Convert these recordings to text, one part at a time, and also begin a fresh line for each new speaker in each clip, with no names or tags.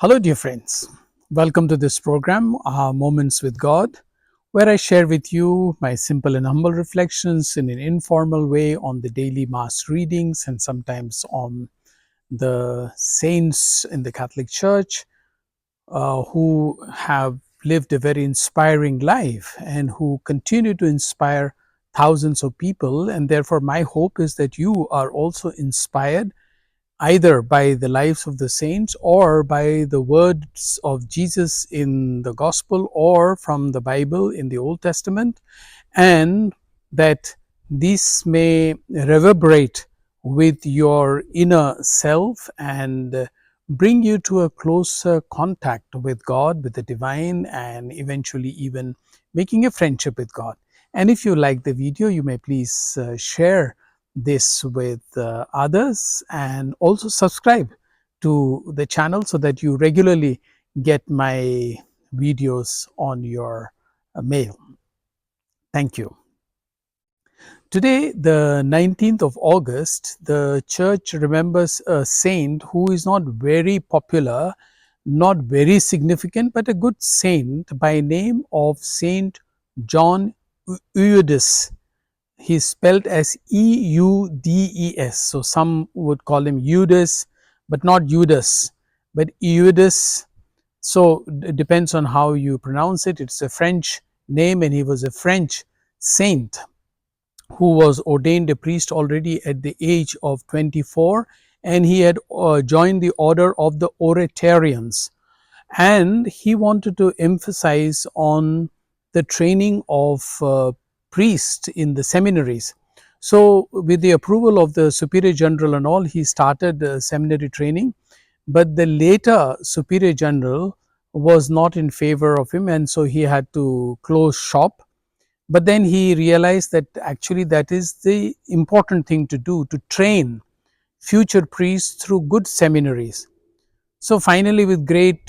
Hello, dear friends. Welcome to this program, Moments with God, where I share with you my simple and humble reflections in an informal way on the daily Mass readings and sometimes on the saints in the Catholic Church who have lived a very inspiring life and who continue to inspire thousands of people. And therefore, my hope is that you are also inspired either by the lives of the saints or by the words of Jesus in the Gospel or from the Bible in the Old Testament, and that this may reverberate with your inner self and bring you to a closer contact with God, with the divine, and eventually even making a friendship with God. And if you like the video, you may please share this with others and also subscribe to the channel so that you regularly get my videos on your mail. Thank you. Today, the 19th of August, the church remembers a saint who is not very popular, not very significant, but a good saint by name of Saint John Eudes. He's spelled as Eudes. So some would call him Eudes, but not Judas, but Eudes. So it depends on how you pronounce it. It's a French name, and he was a French saint who was ordained a priest already at the age of 24, and he had joined the order of the Oratarians, and he wanted to emphasize on the training of priests in the seminaries. So with the approval of the superior general and all, he started seminary training, but the later superior general was not in favor of him, and so he had to close shop. But then he realized that actually that is the important thing to do, to train future priests through good seminaries. So finally, with great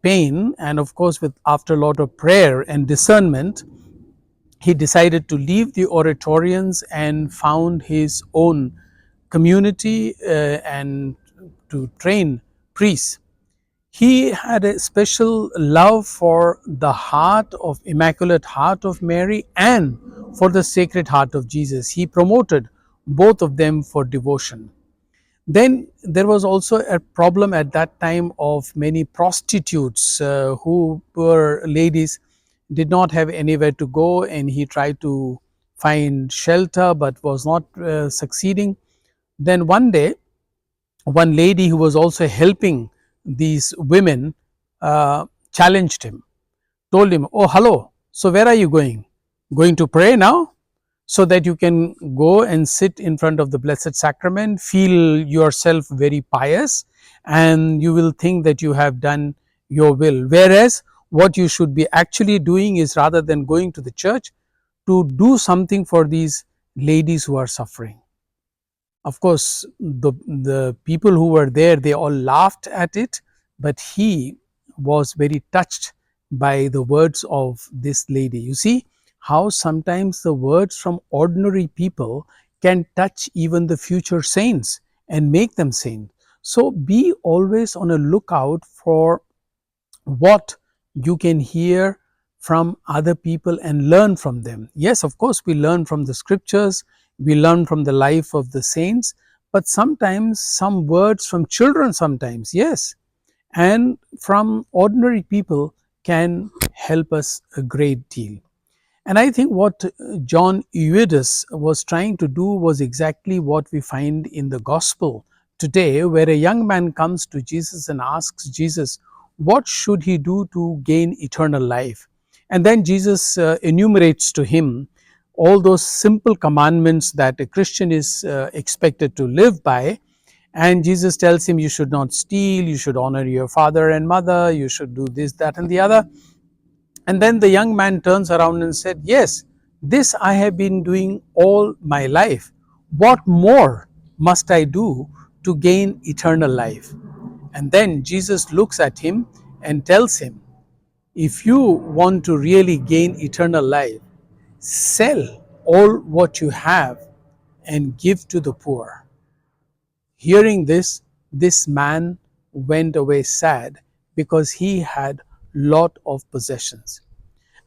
pain, and of course with after a lot of prayer and discernment, he decided to leave the Oratorians and found his own community and to train priests. He had a special love for the heart of Immaculate Heart of Mary and for the Sacred Heart of Jesus. He promoted both of them for devotion. Then there was also a problem at that time of many prostitutes who were ladies, did not have anywhere to go, and he tried to find shelter but was not succeeding. Then one day, one lady who was also helping these women challenged him, told him, "Oh, hello, so where are you going? Going to pray now? So that you can go and sit in front of the Blessed Sacrament, feel yourself very pious, and you will think that you have done your will. Whereas what you should be actually doing is, rather than going to the church, to do something for these ladies who are suffering." Of course, the people who were there, they all laughed at it, but he was very touched by the words of this lady. You see how sometimes the words from ordinary people can touch even the future saints and make them saint. So be always on a lookout for what you can hear from other people and learn from them. Yes, of course, we learn from the scriptures, we learn from the life of the saints, but sometimes some words from children, sometimes, yes, and from ordinary people can help us a great deal. And I think what John Eudes was trying to do was exactly what we find in the gospel today, where a young man comes to Jesus and asks Jesus, what should he do to gain eternal life? And then Jesus enumerates to him all those simple commandments that a Christian is expected to live by. And Jesus tells him, you should not steal, you should honor your father and mother, you should do this, that, and the other. And then the young man turns around and said, yes, this I have been doing all my life. What more must I do to gain eternal life? And then Jesus looks at him and tells him, if you want to really gain eternal life, sell all what you have and give to the poor. Hearing this, this man went away sad because he had lot of possessions.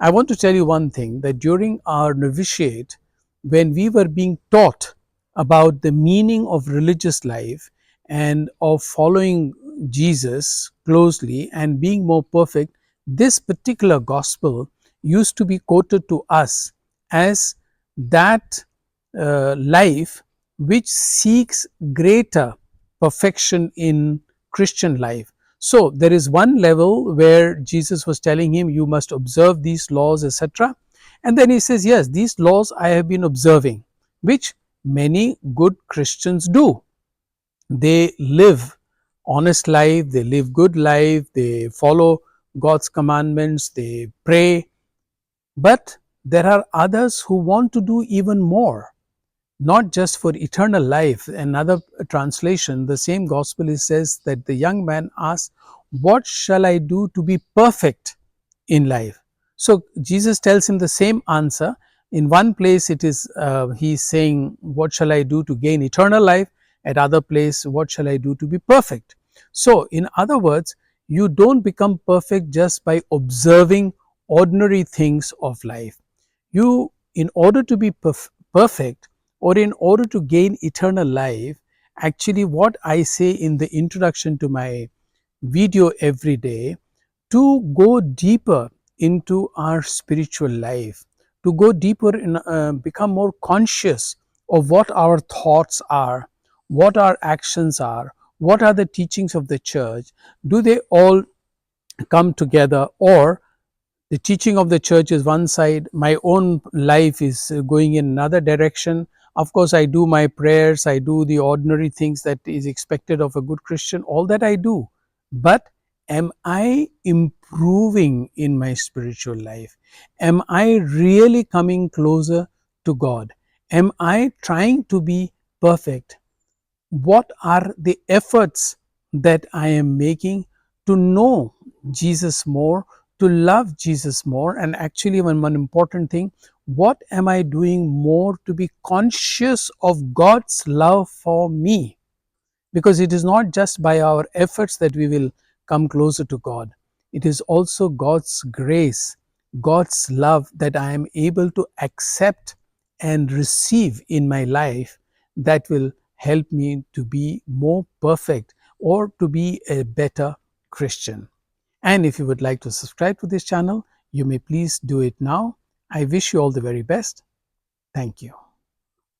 I want to tell you one thing, that during our novitiate, when we were being taught about the meaning of religious life and of following Jesus closely and being more perfect, this particular gospel used to be quoted to us as that life which seeks greater perfection in Christian life. So there is one level where Jesus was telling him, you must observe these laws, etc. And then he says, yes, these laws I have been observing, which many good Christians do. They live honest life, they live good life, they follow God's commandments, they pray. But there are others who want to do even more, not just for eternal life. Another translation, the same gospel, it says that the young man asks, what shall I do to be perfect in life? So Jesus tells him the same answer. In one place it is he's saying, what shall I do to gain eternal life? At other place, what shall I do to be perfect? So in other words, you don't become perfect just by observing ordinary things of life. You, in order to be perfect, or in order to gain eternal life, actually what I say in the introduction to my video every day, to go deeper into our spiritual life, to go deeper in, become more conscious of what our thoughts are, what our actions are, what are the teachings of the church. Do they all come together, or the teaching of the church is one side, my own life is going in another direction? Of course, I do my prayers, I do the ordinary things that is expected of a good Christian, all that I do. But am I improving in my spiritual life? Am I really coming closer to God? Am I trying to be perfect? What are the efforts that I am making to know Jesus more, to love Jesus more? And actually, one important thing, what am I doing more to be conscious of God's love for me? Because it is not just by our efforts that we will come closer to God. It is also God's grace, God's love that I am able to accept and receive in my life, that will help me to be more perfect or to be a better Christian. And if you would like to subscribe to this channel, you may please do it now. I wish you all the very best. Thank you.